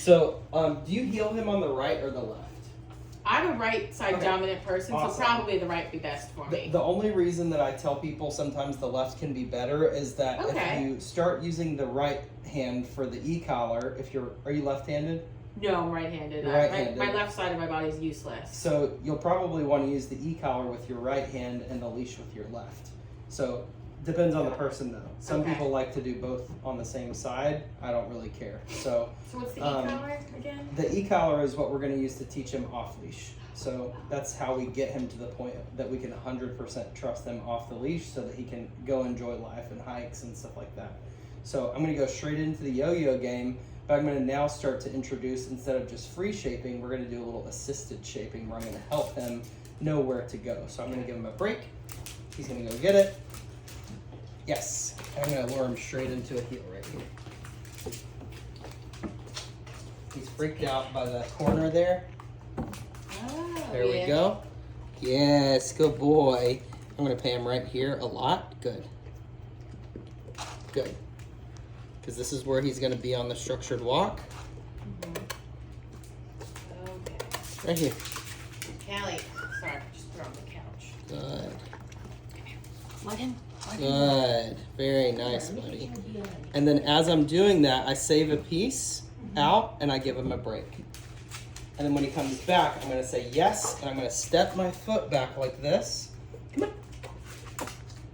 So, do you heel him on the right or the left? I'm a right side Okay. dominant person, Awesome. so probably the right would be best for me. The only reason that I tell people sometimes the left can be better is that Okay. if you start using the right hand for the e-collar, are you left-handed? No, I'm right-handed. You're right-handed. My left side of my body is useless. So you'll probably want to use the e-collar with your right hand and the leash with your left. So depends on the person though. Some Okay. people like to do both on the same side. I don't really care. So what's the e-collar again? the e-collar is what we're going to use to teach him off leash. So that's how we get him to the point that we can 100% trust him off the leash so that he can go enjoy life and hikes and stuff like that. So I'm going to go straight into the yo-yo game, but I'm going to now start to introduce, instead of just free shaping, we're going to do a little assisted shaping where I'm going to help him know where to go. So I'm going to give him a break. He's going to go get it. Yes. I'm going to lure him straight into a heel right here. He's freaked out by the corner there. Oh, There we go. Yes, good boy. I'm going to pay him right here a lot. Good. Good. Because this is where he's going to be on the structured walk. Okay. Right here. Callie, sorry, just throw on the couch. Good. Let him. Good. Very nice, buddy. And then as I'm doing that, I save a piece out and I give him a break. And then when he comes back, I'm going to say yes, and I'm going to step my foot back like this. Come on.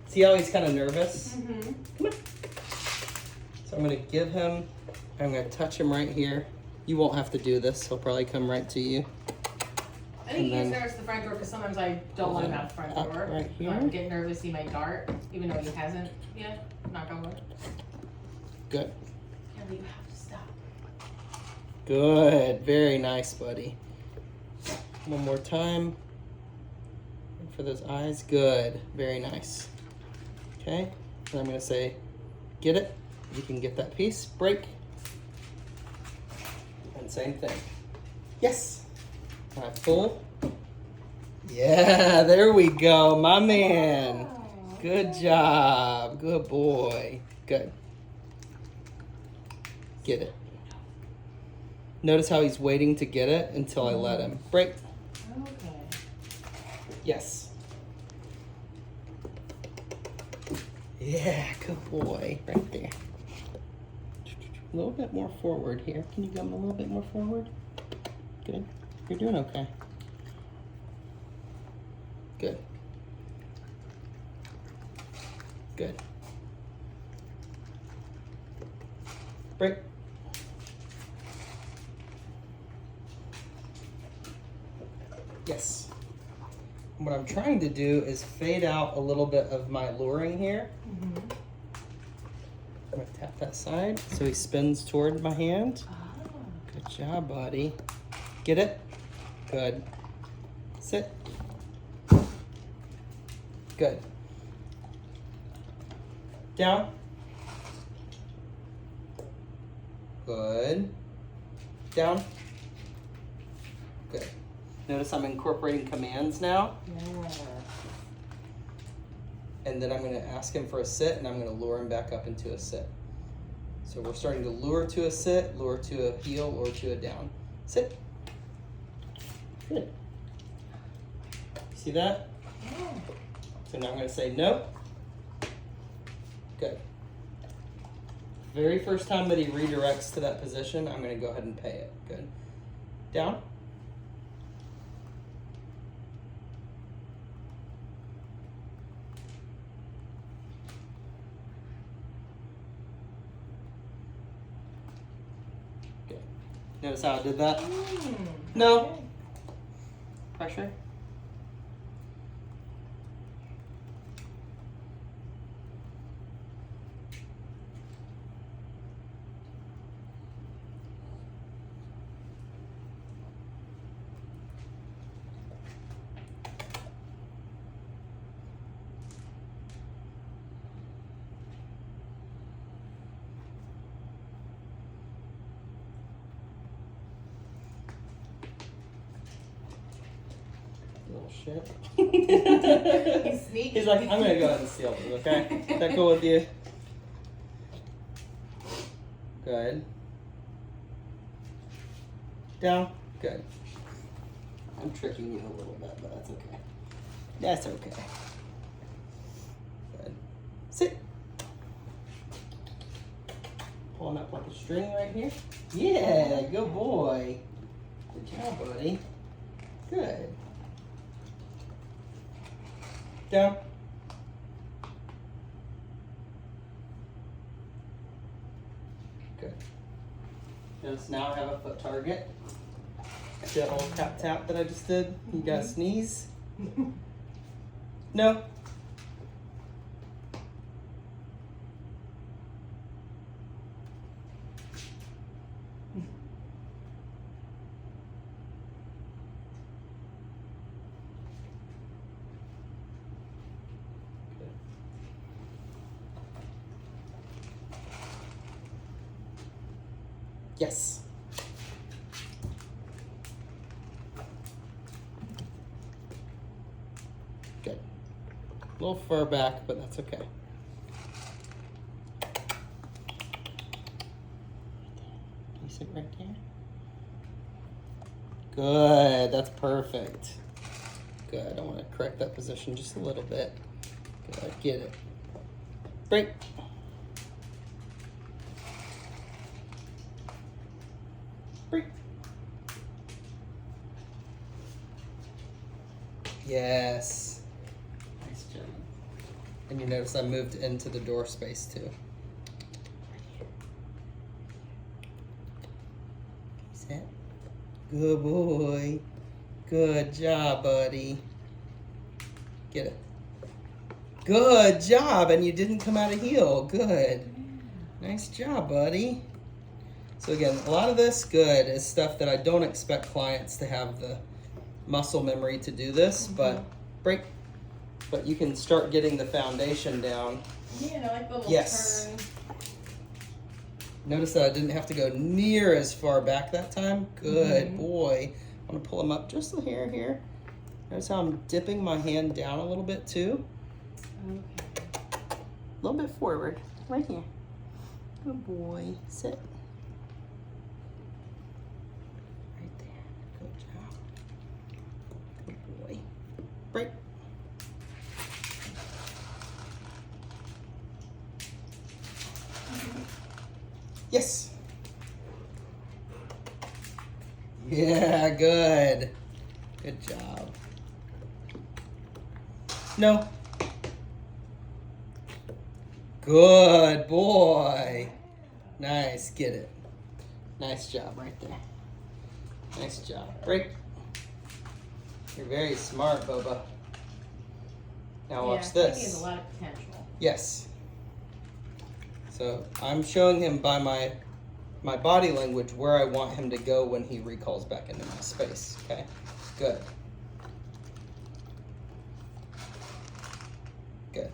See how he's kind of nervous? Mm-hmm. Come on. So I'm going to give him, I'm going to touch him right here. You won't have to do this. He'll probably come right to you. I think he And gets then- nervous at the front door because sometimes I don't let him out the front Up door. right If I here. get nervous, he might dart, even though he hasn't yet. Knock on wood. Good. Callie, you have to stop. Good. Very nice, buddy. One more time. And for those eyes. Good. Very nice. Okay. And I'm going to say, get it. You can get that piece. Break. And same thing. Yes. All right, pull. Yeah, there we go. My man. Good job. Good boy. Good. Get it. Notice how he's waiting to get it until I let him. Break. Okay. Yes. Yeah, good boy. Right there. A little bit more forward here. Can you come a little bit more forward? Good. You're doing okay. Good. Good. Break. Yes. What I'm trying to do is fade out a little bit of my luring here. Mm-hmm. I'm gonna tap that side so he spins toward my hand. Oh. Good job, buddy. Get it? Good. Sit. Good. Down. Good. Down. Good. Notice I'm incorporating commands now. Yeah. And then I'm going to ask him for a sit, and I'm going to lure him back up into a sit. So we're starting to lure to a sit, lure to a heel, or to a down. Sit. Good. See that? Yeah. So now I'm going to say no. Good. Very first time that he redirects to that position, I'm going to go ahead and pay it. Good. Down. Good. Notice how I did that? No. Pressure. Little shit. He's sneaky. He's like, I'm gonna go ahead and steal you, okay? Is that cool with you? Good. Down. Good. I'm tricking you a little bit, but that's okay. That's okay. Good. Sit. Pulling up like a string right here. Yeah, good boy. Good job, buddy. Good. Down. Good. Notice now I have a foot target. See that little tap tap that I just did? You gotta sneeze? No. Yes. Good. A little fur back, but that's okay. Can you sit right there? Good. That's perfect. Good. I want to correct that position just a little bit. Good. Get it. Break. Break. Yes. Nice job. And you notice I moved into the door space too. Sit. Good boy. Good job, buddy. Get it. Good job. And you didn't come out of heel. Good. Nice job, buddy. So again, a lot of this, good, is stuff that I don't expect clients to have the muscle memory to do this, but break. But you can start getting the foundation down. Yeah, I like the little Yes. turn. Notice that I didn't have to go near as far back that time. Good boy. I'm gonna pull him up just a hair here. Notice how I'm dipping my hand down a little bit too. Okay. A little bit forward, right here. Good boy. Sit. Right there. Good job. Good boy. Break. Yes. Yeah, good. Good job. No. Good boy. Nice, get it. Nice job right there. Nice job. Break. You're very smart, Boba. Now watch Yeah, I think this. he has a lot of potential. Yes. So I'm showing him by my body language where I want him to go when he recalls back into my space. Okay? Good. Good.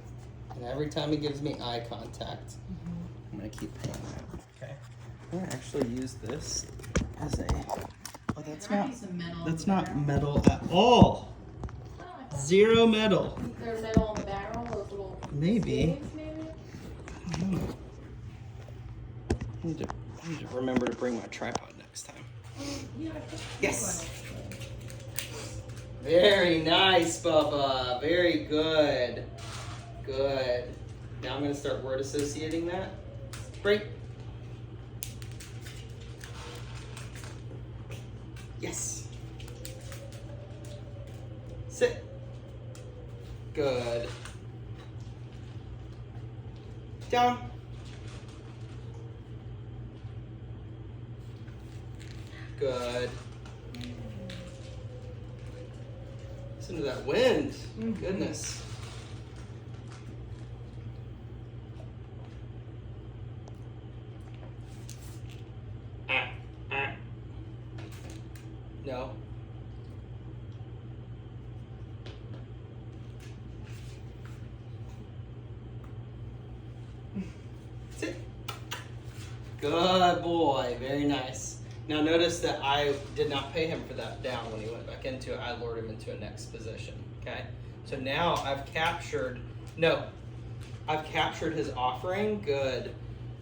And every time he gives me eye contact, I'm gonna keep paying that. Okay. I'm gonna actually use this as a. Oh, that's There might not. be some metal in That's the not barrel. metal at all. Oh, I thought Zero metal. there's metal in the barrel, those little Maybe. screws, maybe? I don't know. I need to remember to bring my tripod next time. Yeah, I think Yes. one actually. Very nice, Bubba. Very good. Good. Now I'm going to start word associating that. Break. Yes. Sit. Good. Down. Good. Listen to that wind. Goodness. No. Sit. Good boy. Very nice. Now notice that I did not pay him for that down when he went back into it. I lured him into a next position. Okay. So now I've captured his offering. Good.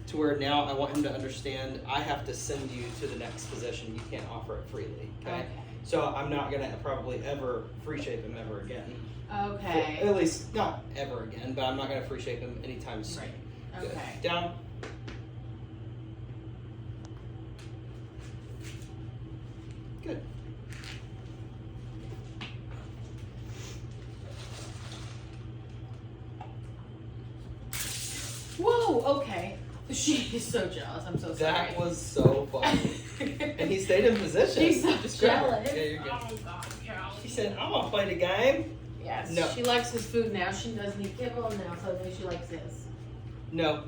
to where now I want him to understand I have to send you to the next position. You can't offer it freely. Okay. So I'm not gonna probably ever free shape him ever again. Okay. At least not ever again, but I'm not gonna free shape him anytime soon. Right. Good. Okay. Down. Good. Whoa. Okay. She is so jealous. I'm so sorry. That was so funny. And he stayed in position. She's so Just grab her. jealous. Yeah, you're good. Oh God, Charlie. She said, "I'm gonna play the game." Yes. No. She likes his food now. She doesn't eat kibble now, so maybe she likes his. No.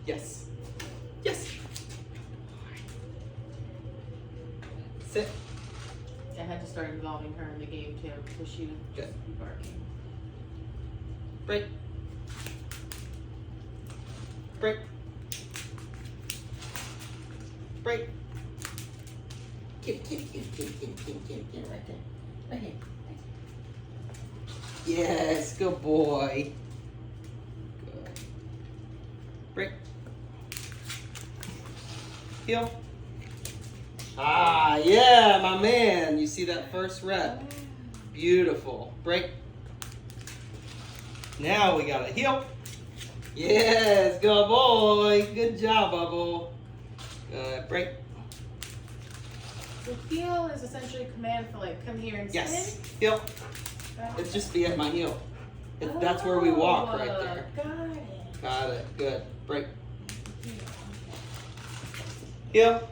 Yes. Yes. Sit. I had to start involving her in the game too, because she would Good. just be barking. Break. Break. Break. Get right there. Right here. Yes, good boy. Good. Break. Heel. Ah, yeah, my man. You see that first rep? Beautiful. Break. Now we got a heel. Yes, good boy. Good job, Bubble. Good. Break. The heel is essentially a command for like, come here and Yes. spin. Heel. Got It's it? just be at my heel. That's where we walk right there. Got it. Got it. Good. Break. Heel.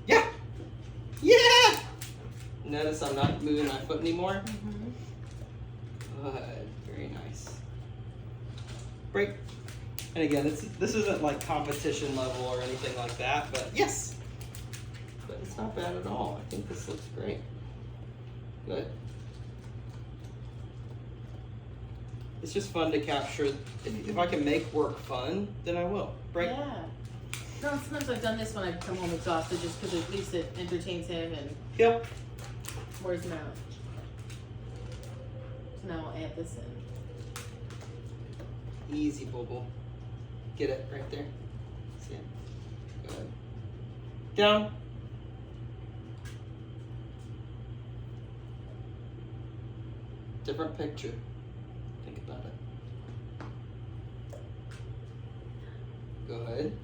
Yeah. Yeah. Notice I'm not moving my foot anymore. Mm-hmm. Good. Very nice. Break. And again, this isn't like competition level or anything like that, but yes. But it's not bad at all. I think this looks great. Good. It's just fun to capture. If I can make work fun, then I will. Break. Yeah. No, sometimes I've done this when I come home exhausted just because at least it entertains him and Heel. wears him out. So now I'll add this in. Easy, Bubble. Get it right there. See it? Good. Down. Different picture. Think about it. Good.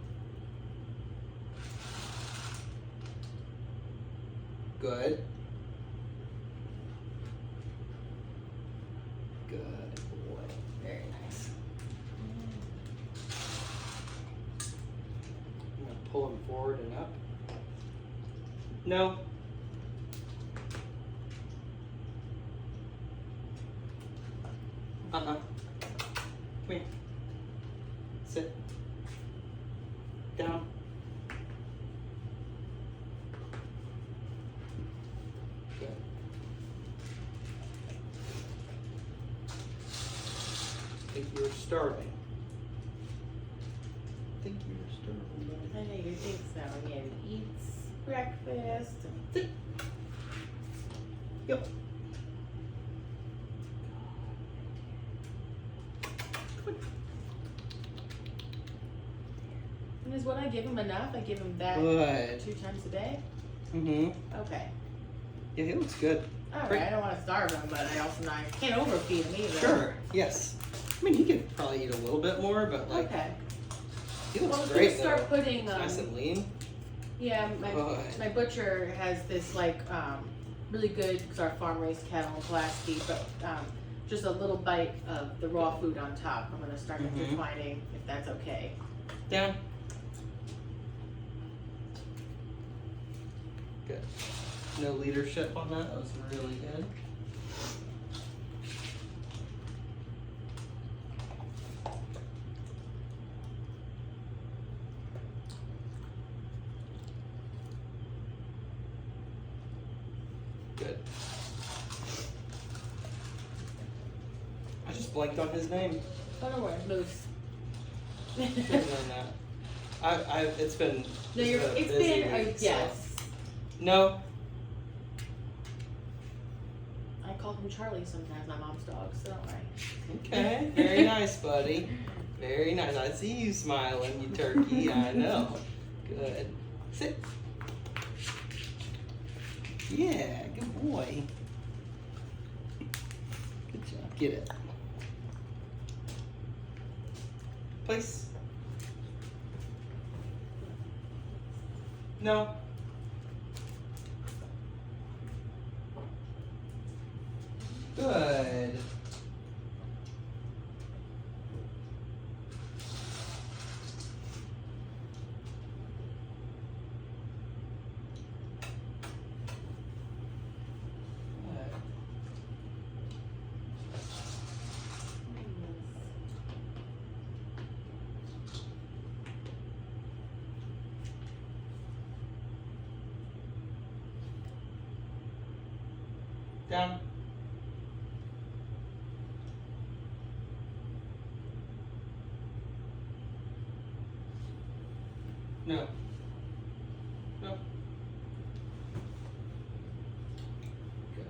Good. Good boy. Very nice. I'm gonna pull him forward and up. No. Come here. Sit. Down. Good. I think you were starving. I think you were starving, I know you think so. Yeah, he eats breakfast. buddy. Yep. And is what I give him enough? I give him that Good. 2 times a day? Mm-hmm. Okay. Yeah, he looks good. Alright, I don't want to starve him, but I also not, can't overfeed him either. Sure. Yes. I mean, he could probably eat a little bit more, but like, Okay. he looks Well, if great we start though. putting, Nice and lean. yeah, Good. my butcher has this like, really good, because our farm raised cattle in Pulaski, but, just a little bite of the raw food on top. I'm gonna start Mhm. intertwining, if that's okay. Down. Good. No leadership on that. That was really good. Good. I just blanked on his name. Oh, no worries, Moose. Should've known that. It's been. No, you're, a it's busy been, week, so- yes. No. I call him Charlie sometimes, my mom's dog, so don't worry. Okay, very nice, buddy. Very nice. I see you smiling, you turkey. I know. Good. Sit. Yeah, good boy. Good job. Get it. Place. No. Good. Down. No. No. Good.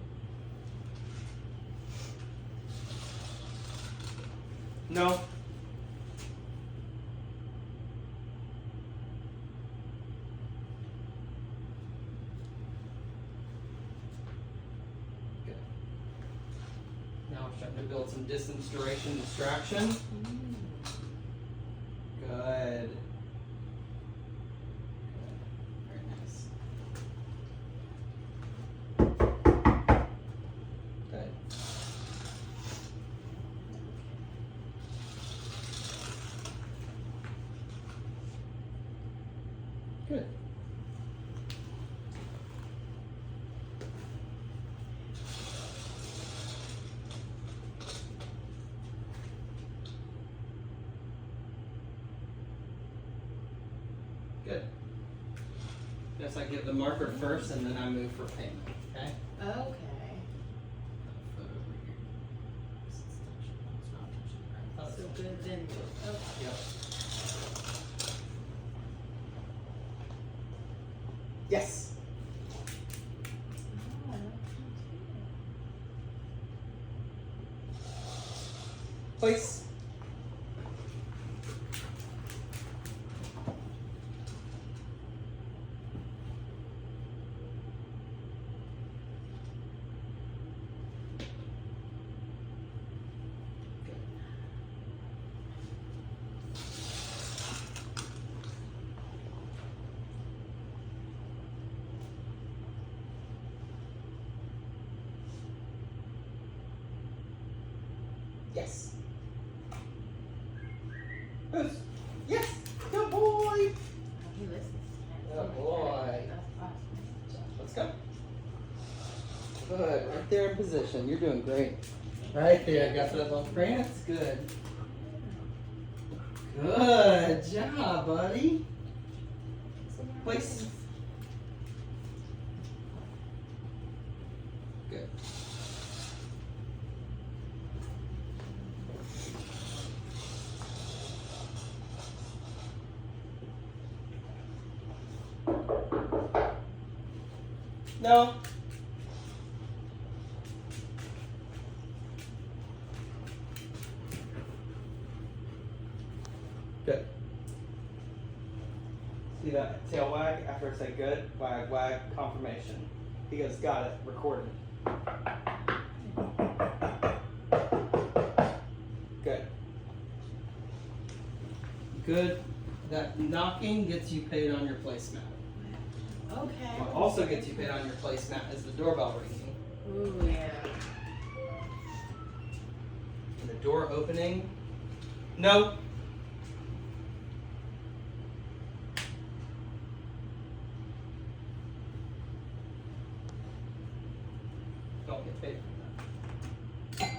No. Good. Now we're starting to build some distance, duration, distraction. Good. Very nice. Good. Good. Good. Guess I give the marker first and then I move for payment, okay? Okay. Foot over here. So good, then, okay. Yep. Yes. Place. Yes. Who's? Yes. Good boy. He listens. Good boy. That's awesome. Let's go. Good. Right there in position. You're doing great. Right there. Got that little prance. Good. Good job, buddy. Place. Good. No. Good. See that tail wag after I say good? Wag, wag, confirmation. He goes, got it, recorded. Good. Good. That knocking gets you paid on your placemat. Okay. What also gets you paid on your placemat is the doorbell ringing. Ooh, yeah. And the door opening. No. Don't get paid for that.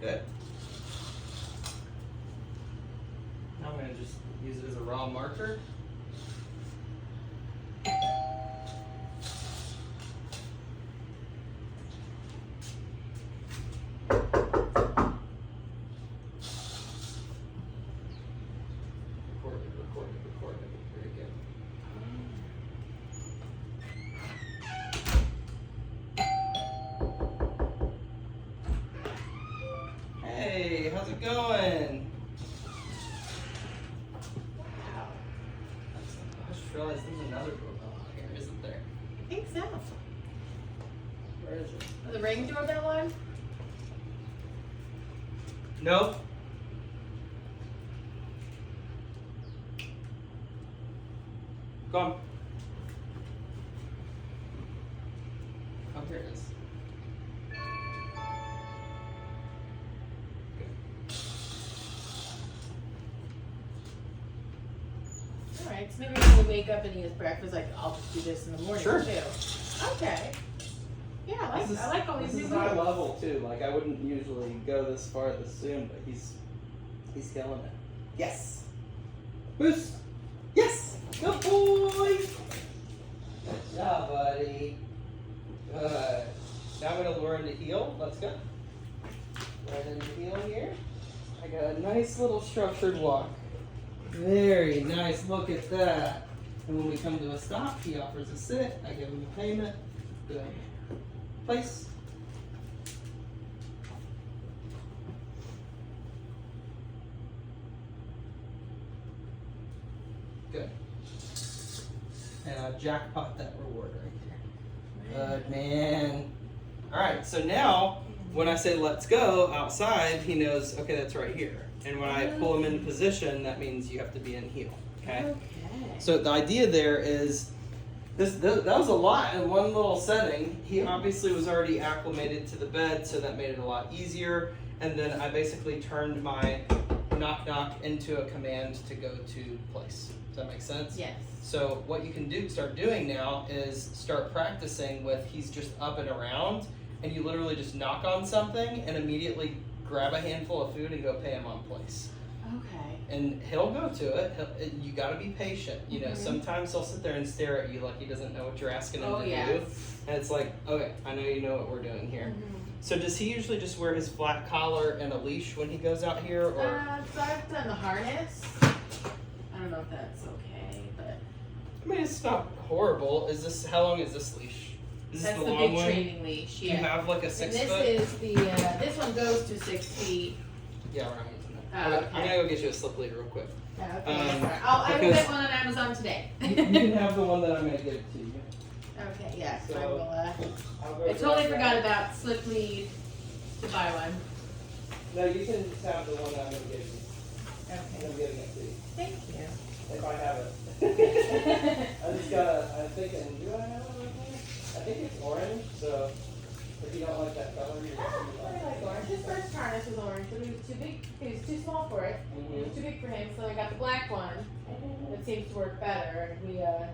Good. Now I'm going to just use it as a raw marker. Recorded. Very good. ring doorbell on? Nope. Go on. Oh, here it is. Alright, so maybe when we wake up and eat his breakfast, like, I'll just do this in the morning Sure. too. Okay. Yeah, I like all these This new is high moves. level too. Like I wouldn't usually go this far this soon, but he's killing it. Yes. Boost. Yes. Good boy. Good job, buddy. Good. Now I'm gonna lure him to heel. Let's go. Right into heel here. I got a nice little structured walk. Very nice. Look at that. And when we come to a stop, he offers a sit. I give him a payment. Good. Place. Good. And I'll jackpot that reward right there. Good man. Alright, so now when I say let's go outside, he knows, okay, that's right here. And when I pull him in position, that means you have to be in heel. Okay? Okay. So the idea there is that was a lot in one little setting. He obviously was already acclimated to the bed, so that made it a lot easier. And then I basically turned my knock knock into a command to go to place. Does that make sense? Yes. So what you can start doing now is start practicing with he's just up and around, and you literally just knock on something and immediately grab a handful of food and go pay him on place. Okay. And he'll go to it. You got to be patient. You know, sometimes he'll sit there and stare at you like he doesn't know what you're asking him to do. And it's like, okay, I know you know what we're doing here. So does he usually just wear his flat collar and a leash when he goes out here, or? So I've done the harness. I don't know if that's okay, but I mean, it's not horrible. How long is this leash? Is this that's the the long big one? training leash. Do you Yeah. have like a And 6 this foot? is the this one goes to 6 feet. Yeah, we're not using that. Oh, Okay, okay. I'm gonna go get you a slip lead real quick. Okay. Um, I will because- get one on Amazon today. You can have the one that I'm gonna give it to you. Okay. Yes. So, I will. I'll go I totally grab forgot that. about slip lead to buy one. No, you can just have the one that I'm gonna give you. Okay. I'm giving it to you. Thank you. If I have it. I just I'm thinking, do I have it right now? I think it's orange, so if you don't like that color, you're I like orange. His first harness was orange, but he was too big. He was too small for it. It was too big for him, so I got the black one. That seems to work better.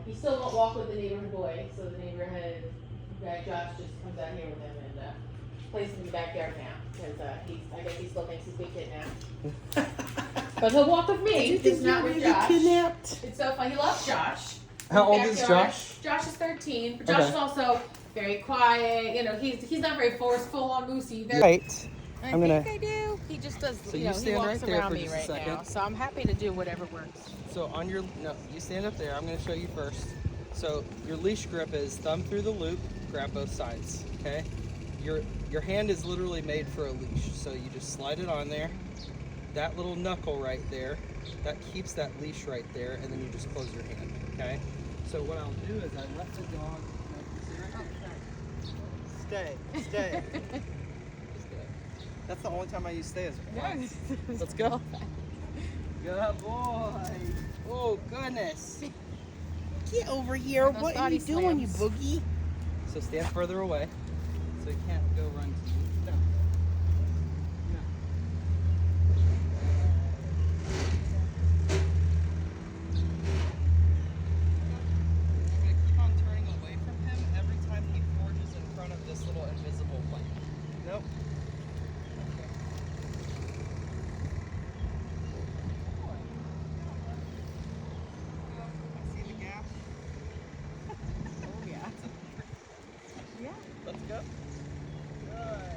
He still won't walk with the neighborhood boy, so the neighborhood guy Josh just comes out here with him and plays in the backyard now because I guess he still thinks he's big kid now. But he'll walk with me, just not with Josh. Kidnapped? It's so fun. He loves Josh. How In the old is backyard. Josh? Josh is 13, but Josh Okay. is also very quiet. You know, he's not very forceful on Lucy. Right. I I'm gonna- think I do. He just does. So you you know, he stand walks right there around for me just a right second. now. So I'm happy to do whatever works. So you stand up there. I'm going to show you first. So your leash grip is thumb through the loop, grab both sides, okay? Your hand is literally made for a leash. So you just slide it on there. That little knuckle right there, that keeps that leash right there, and then you just close your hand, okay? So what I'll do is I let the dog stay. Just stay. That's the only time I use stay is once. Let's go. Good boy. Oh, goodness. Get over here. Those What are body you doing, you slams. boogie? So stand further away so you can't go run to you. No. No. I'm going to keep on turning away from him every time he forges in front of this little invisible light. Nope. See the gap? Oh yeah. Yeah. Let's go. Good.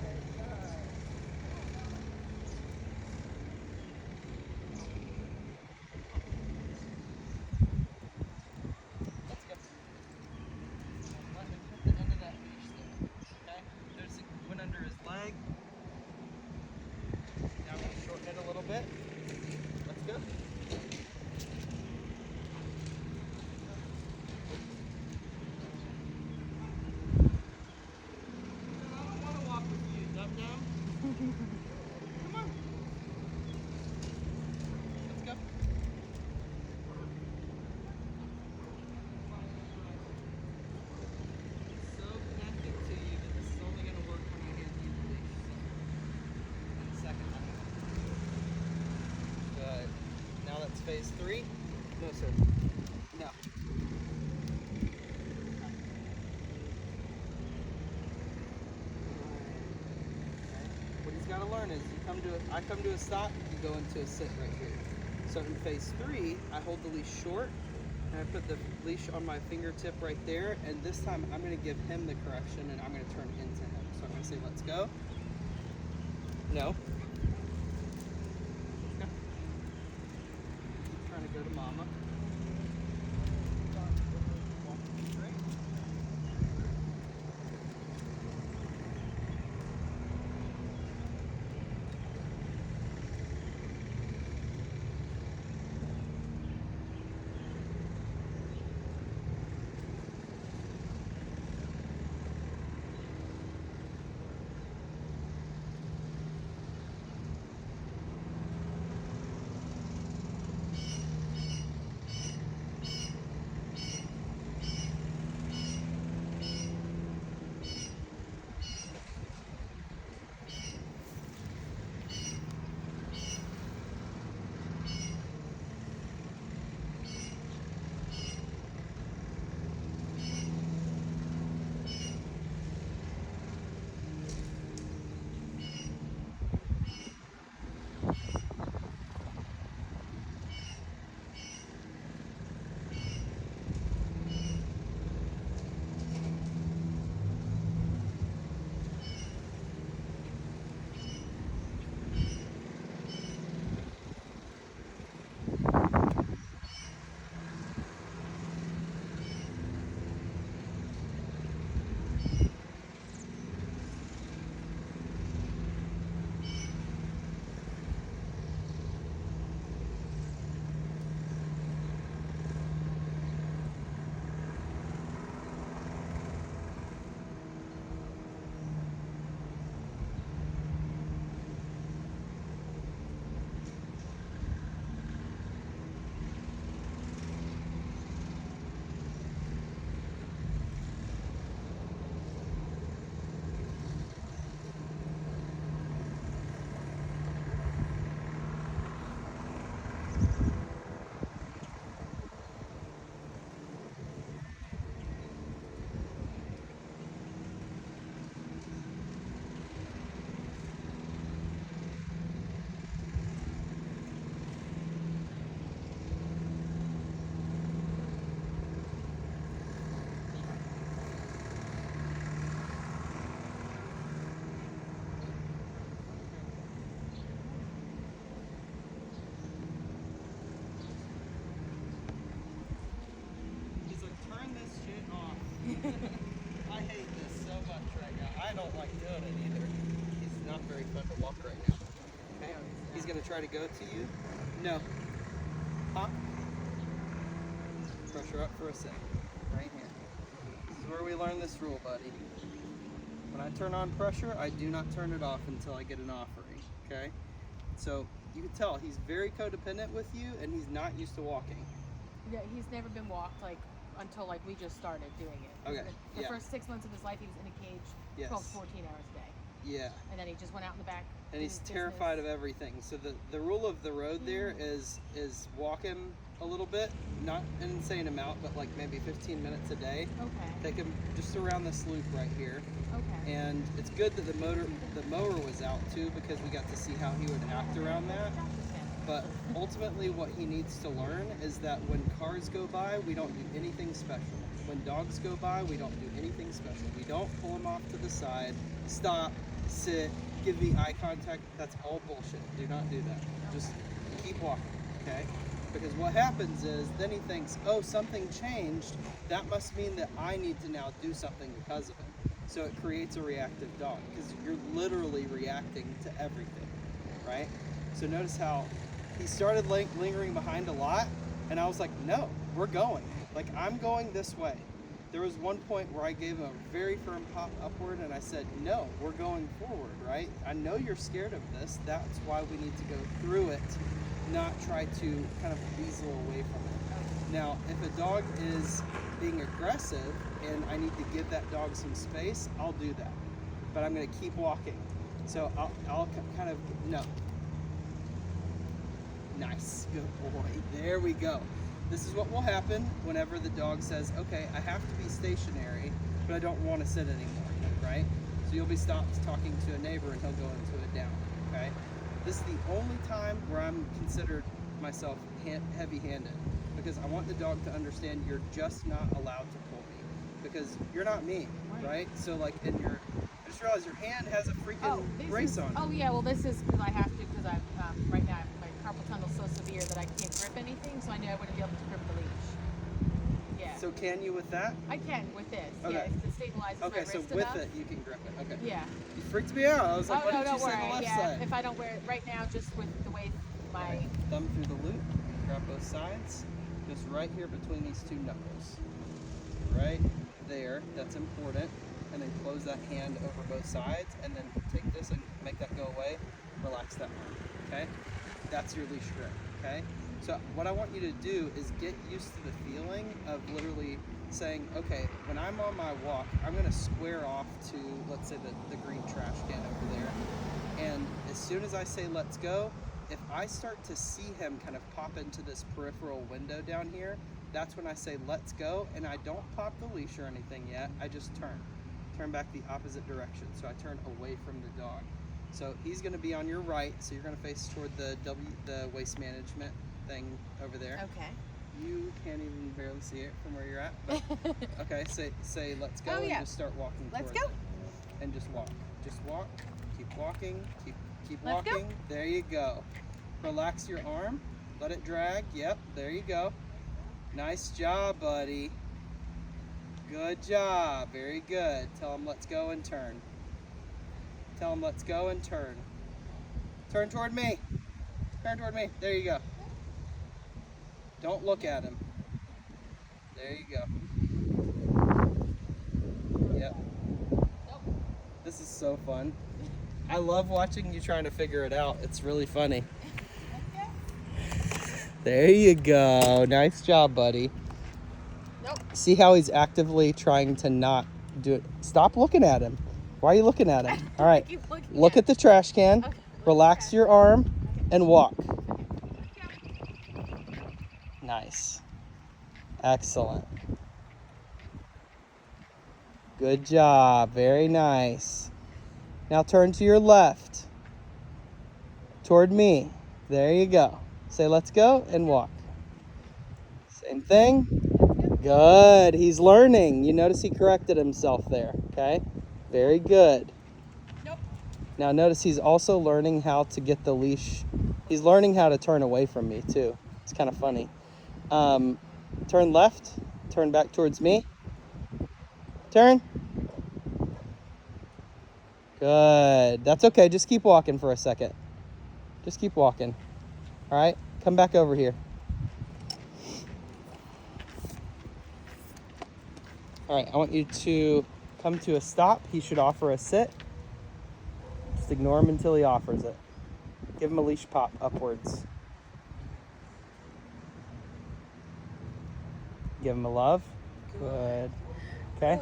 phase 3. No, sir. No. What he's got to learn is I come to a stop, you go into a sit right here. So in phase 3, I hold the leash short, and I put the leash on my fingertip right there, and this time I'm going to give him the correction, and I'm going to turn into him. So I'm going to say, let's go. No. Go. Trying to go to mama. Walk straight. I hate this so much right now. I don't like doing it either. He's not very fun to walk right now. Okay? He's gonna try to go to you. No. Hop. Pressure up for a second. Right here. This is where we learn this rule, buddy. When I turn on pressure, I do not turn it off until I get an offering. Okay? So you can tell he's very codependent with you and he's not used to walking. Yeah, he's never been walked until we just started doing it. Okay. The first 6 months of his life, he was in a cage 12 to 14 hours a day. Yeah. And then he just went out in the back. And he's terrified of everything. So the rule of the road there is walk him a little bit, not an insane amount, but like maybe 15 minutes a day. Okay. Take him just around this loop right here. Okay. And it's good that the mower was out too, because we got to see how he would act around that. But ultimately what he needs to learn is that when cars go by, we don't do anything special. When dogs go by, we don't do anything special. We don't pull him off to the side, stop, sit, give me eye contact. That's all bullshit. Do not do that. Just keep walking, okay? Because what happens is then he thinks, oh, something changed. That must mean that I need to now do something because of it. So it creates a reactive dog because you're literally reacting to everything, right? So notice how he started lingering behind a lot, and I was like, no, we're going. Like, I'm going this way. There was one point where I gave him a very firm pop upward, and I said, no, we're going forward, right? I know you're scared of this. That's why we need to go through it, not try to kind of weasel away from it. Now, if a dog is being aggressive and I need to give that dog some space, I'll do that. But I'm going to keep walking. So I'll kind of, no. Nice, good boy. There we go. This is what will happen whenever the dog says, okay, I have to be stationary, but I don't want to sit anymore, right? So you'll be stopped talking to a neighbor and he'll go into a down, okay? This is the only time where I'm considered myself heavy-handed, because I want the dog to understand you're just not allowed to pull me, because you're not me, right? So like I just realized your hand has a freaking brace on it. Oh yeah, well this is because I have to, because I'm right now my carpal tunnel's so severe that I can't grip anything, so I knew I wouldn't be able to grip the leash. Yeah. So can you with that? I can with this. Okay. Yeah, it stabilizes my Okay, wrist so with enough. it you can grip it. Okay. Yeah. You freaked me out. I was like, Oh what no, did you don't say worry. on the left Yeah, side? if I don't wear it right now, just with the way my Thumb through the loop, grab both sides, just right here between these two knuckles. Right there, that's important. And then close that hand over both sides, and then take this and make that go away. Relax that arm, okay? That's your leash grip, okay? So what I want you to do is get used to the feeling of literally saying, okay, when I'm on my walk, I'm gonna square off to, let's say, the green trash can over there. And as soon as I say, let's go, if I start to see him kind of pop into this peripheral window down here, that's when I say, let's go, and I don't pop the leash or anything yet, I just turn back the opposite direction. So I turn away from the dog. So he's gonna be on your right, so you're gonna face toward the waste management thing over there. Okay. You can't even barely see it from where you're at, but okay, say let's go, and just start walking Let's towards go. it. And just walk. Just walk. Keep walking. Keep Let's walking. go. There you go. Relax your arm. Let it drag. Yep, there you go. Nice job, buddy. Good job. Very good. Tell him let's go and turn. Tell him let's go and turn. Turn toward me. Turn toward me. There you go. Don't look at him. There you go. Yep. This is so fun. I love watching you trying to figure it out. It's really funny. There you go. Nice job, buddy. Nope. See how he's actively trying to not do it. Stop looking at him. Why are you looking at him? All right. Look at the trash can. Okay. Relax your arm and walk. Nice. Excellent. Good job. Very nice. Now turn to your left. Toward me. There you go. Say let's go and walk. Same thing. Good. He's learning. You notice he corrected himself there. Okay. Very good. Nope. Now notice he's also learning how to get the leash. He's learning how to turn away from me too. It's kind of funny. Turn left. Turn back towards me. Turn. Good. That's okay. Just keep walking for a second. Just keep walking. All right. Come back over here. All right. I want you to come to a stop. He should offer a sit. Just ignore him until he offers it. Give him a leash pop upwards. Give him a love. Good. Okay.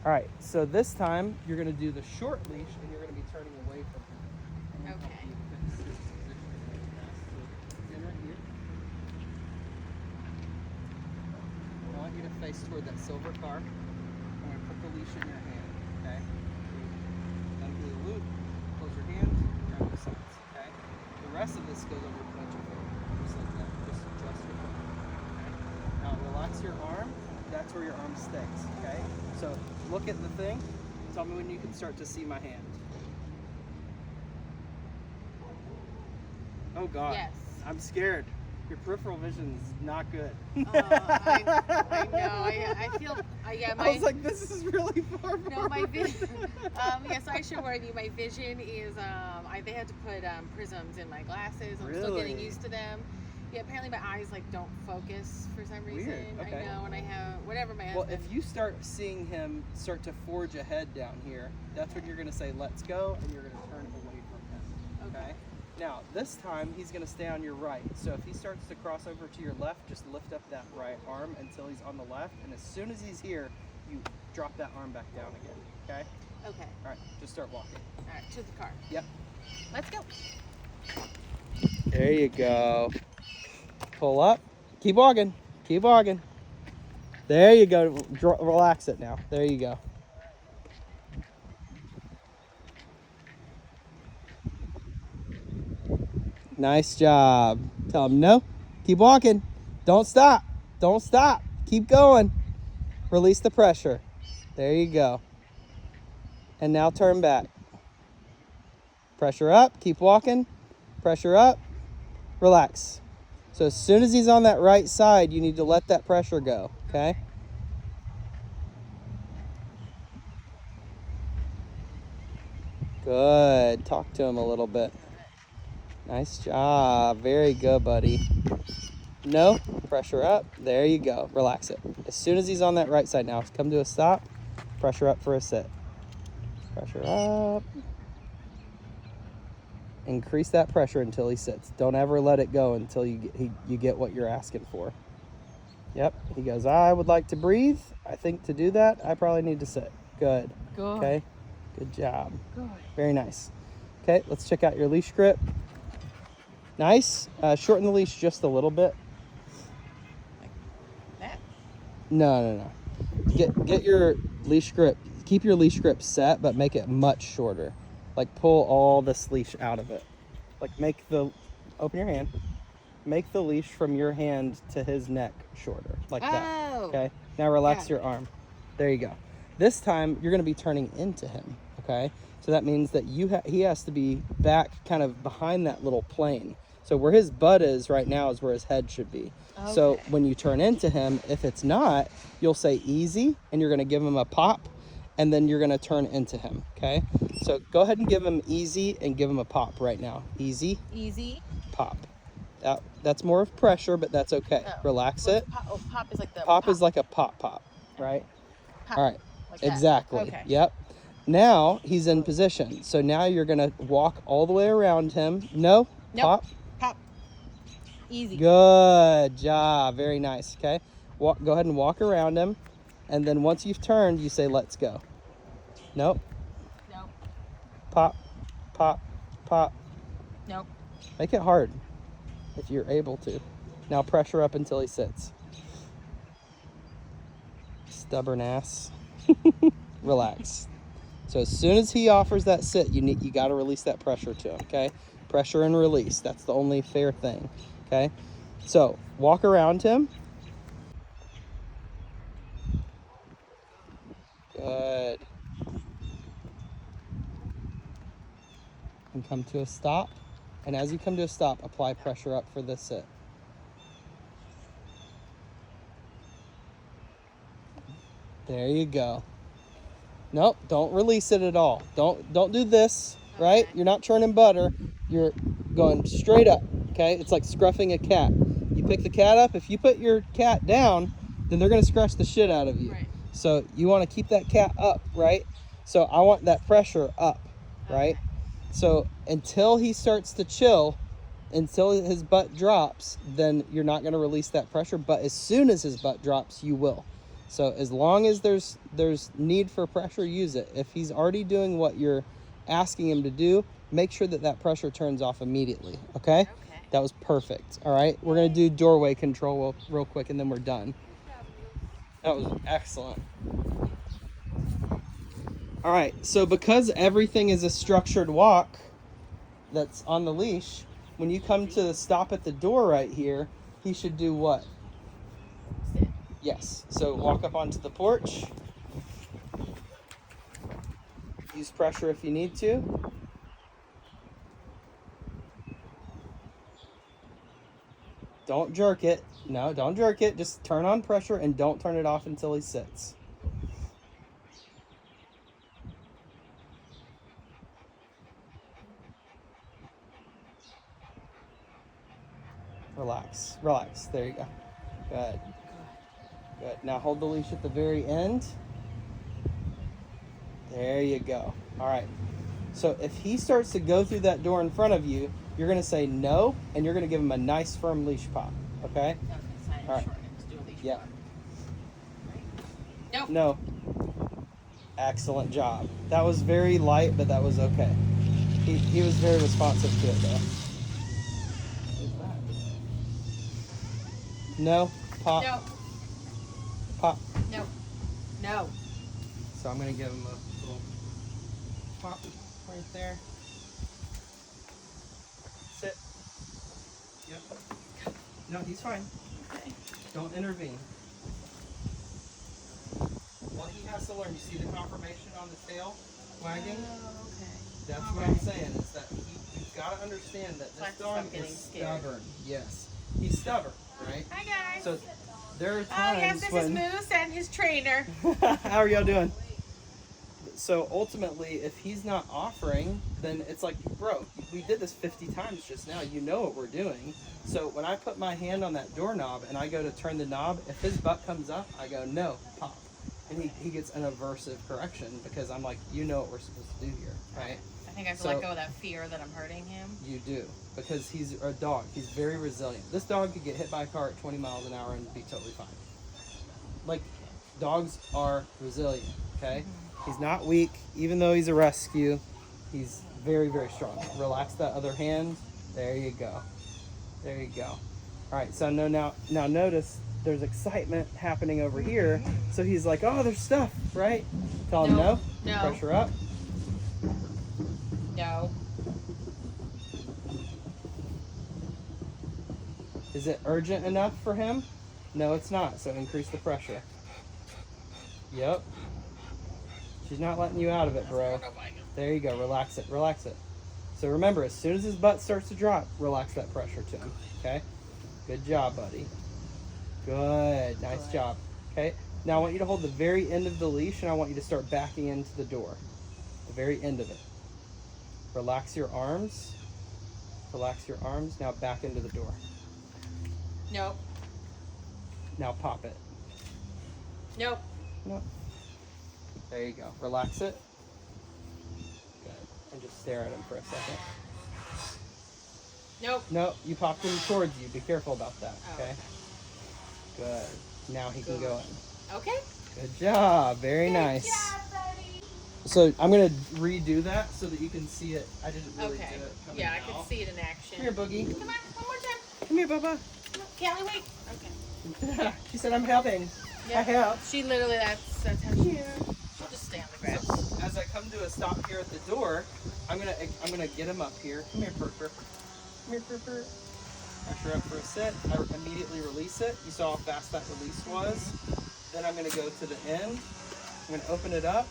All right. So this time you're going to do the short leash and you're going to be turning away from him. Okay. I want you to face toward that silver car. I'm going to put the leash in your hand. Okay. Undo the loop. Close your hands. Grab the sides. Okay. The rest of this goes on your pointer finger. Just like that. Just adjust your foot. Okay. Now relax your arm. That's where your arm stays. Okay. So look at the thing. Tell me when you can start to see my hand. Oh God. Yes. I'm scared. Your peripheral vision is not good. I know. I feel. Yeah. I was like, this is really far. No, my vision. Yes, I should warn you. My vision is. They had to put prisms in my glasses. I'm still getting Really? used to them. Yeah, apparently my eyes like don't focus for some reason. Weird, okay. I know, and I have whatever my Well, husband. if you start seeing him start to forge ahead down here, that's when you're going to say, let's go, and you're going to turn away from him. Okay? Now, this time, he's going to stay on your right. So if he starts to cross over to your left, just lift up that right arm until he's on the left. And as soon as he's here, you drop that arm back down again. Okay? Okay. All right. Just start walking. All right. To the car. Yep. Let's go. There you go. Pull up. Keep walking. Keep walking. There you go. Relax it now. There you go. Nice job. Tell him no. Keep walking. Don't stop. Don't stop. Keep going. Release the pressure. There you go. And now turn back. Pressure up. Keep walking. Pressure up. Relax. So as soon as he's on that right side, you need to let that pressure go, okay? Good. Talk to him a little bit. Nice job. Very good, buddy. No. Pressure up. There you go. Relax it. As soon as he's on that right side now, come to a stop. Pressure up for a sit. Pressure up. Increase that pressure until he sits. Don't ever let it go until you get what you're asking for. Yep. He goes, I would like to breathe. I think to do that, I probably need to sit. Good. Good. Okay. Good job. Good. Very nice. Okay, let's check out your leash grip. Nice. Shorten the leash just a little bit. Like that? No. Get your leash grip. Keep your leash grip set, but make it much shorter. Like pull all this leash out of it. Like open your hand. Make the leash from your hand to his neck shorter, like that. Okay. Now relax your arm. There you go. This time you're going to be turning into him. Okay. So that means that he has to be back, kind of behind that little plane. So where his butt is right now is where his head should be. Okay. So when you turn into him, if it's not, you'll say easy, and you're going to give him a pop, and then you're going to turn into him. Okay. So go ahead and give him easy and give him a pop right now. Easy. Easy. Pop. That's more of pressure, but that's okay. Oh. Relax it. Pop is like the pop is like a pop, right? Pop. All right. Like exactly. Okay. Yep. Now he's in position. So now you're going to walk all the way around him. No. Nope. Pop. Pop. Easy. Good job. Very nice. Okay. Go ahead and walk around him. And then once you've turned, you say, let's go. Nope. Nope. Pop, pop, pop. Nope. Make it hard if you're able to. Now pressure up until he sits. Stubborn ass. Relax. So as soon as he offers that sit, you got to release that pressure to him, okay? Pressure and release. That's the only fair thing, okay? So walk around him. Good. And come to a stop. And as you come to a stop, apply pressure up for the sit. There you go. Nope, don't release it at all. Don't do this, right? You're not churning butter. You're going straight up, okay? It's like scruffing a cat. You pick the cat up. If you put your cat down, then they're going to scratch the shit out of you. Right. So you want to keep that cat up, right? So I want that pressure up, right? So until he starts to chill, until his butt drops, then you're not going to release that pressure. But as soon as his butt drops, you will. So as long as there's need for pressure, use it. If he's already doing what you're asking him to do, make sure that pressure turns off immediately, okay? That was perfect. All right, we're going to do doorway control real quick, and then we're done. That was excellent. All right, so because everything is a structured walk that's on the leash, when you come to the stop at the door right here, he should do what? Sit. Yes, so walk up onto the porch. Use pressure if you need to. Don't jerk it. No, don't jerk it. Just turn on pressure and don't turn it off until he sits. Relax. Relax. There you go. Good. Good. Now hold the leash at the very end. There you go. All right. So if he starts to go through that door in front of you, you're going to say no, and you're going to give him a nice firm leash pop. Okay? All right. Yeah. Nope. No. Excellent job. That was very light, but that was okay. He was very responsive to it, though. No. Pop. No. Pop. No. No. So I'm gonna give him a little pop right there. Sit. Yep. No, he's fine. Okay. Don't intervene. What he has to learn, you see the confirmation on the tail wagging? Oh, okay. That's All what I'm saying, is that you've got to understand that So I have this to dog stop getting is scared. stubborn. Yes. He's stubborn, right? Hi guys. So there are Oh times yes, this when... is Moose and his trainer. How are y'all doing? So ultimately, if he's not offering, then it's like, bro, we did this 50 times just now. You know what we're doing. So when I put my hand on that doorknob and I go to turn the knob, if his butt comes up, I go, no, pop. And he gets an aversive correction because I'm like, you know what we're supposed to do here, right? I think I have to So- let go of that fear that I'm hurting him. You do, because he's a dog. He's very resilient. This dog could get hit by a car at 20 miles an hour and be totally fine. Like, dogs are resilient, okay? He's not weak, even though he's a rescue. He's very, very strong. Relax that other hand. There you go. There you go. All right, so now notice there's excitement happening over here. So he's like, oh, there's stuff, right? Tell him no. No. Pressure up. No. Is it urgent enough for him? No, it's not. So increase the pressure. Yep. She's not letting you out of it, bro. There you go. Relax it. Relax it. So remember, as soon as his butt starts to drop, relax that pressure to him. Okay? Good job, buddy. Good. Nice job. Okay? Now I want you to hold the very end of the leash, and I want you to start backing into the door. The very end of it. Relax your arms. Relax your arms. Now back into the door. Nope. Now pop it. Nope. Nope. There you go. Relax it. Good. And just stare at him for a second. Nope. No, you popped him towards you. Be careful about that, Oh. okay? Good. Now he can go in. Okay. Good job. Very nice. Good job, buddy. So I'm going to redo that so that you can see it. I didn't really Okay. do it coming Yeah, I out. can see it in action. Come here, Boogie. Come on, one more time. Come here, Bubba. Come on, Callie, wait. Okay. She said I'm helping. I help. She literally, that's how she is. She'll just stay on the grass. So, as I come to a stop here at the door, I'm gonna get him up here. Come here, Purr. Come here, Purr. Pressure up for a sit. I immediately release it. You saw how fast that release was. Then I'm gonna go to the end. I'm gonna open it up.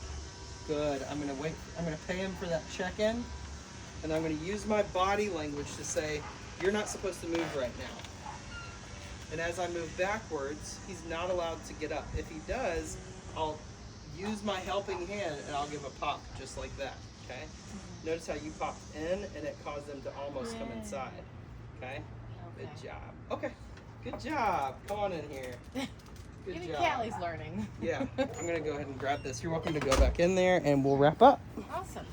Good. I'm gonna wait. I'm gonna pay him for that check-in, and I'm gonna use my body language to say, "You're not supposed to move right now." And as I move backwards, he's not allowed to get up. If he does, I'll use my helping hand and I'll give a pop just like that, okay? Notice how you popped in and it caused them to almost come inside, okay? Good job. Okay, good job. Come on in here. Good Even job. Callie's learning. Yeah, I'm gonna go ahead and grab this. You're welcome to go back in there and we'll wrap up. Awesome.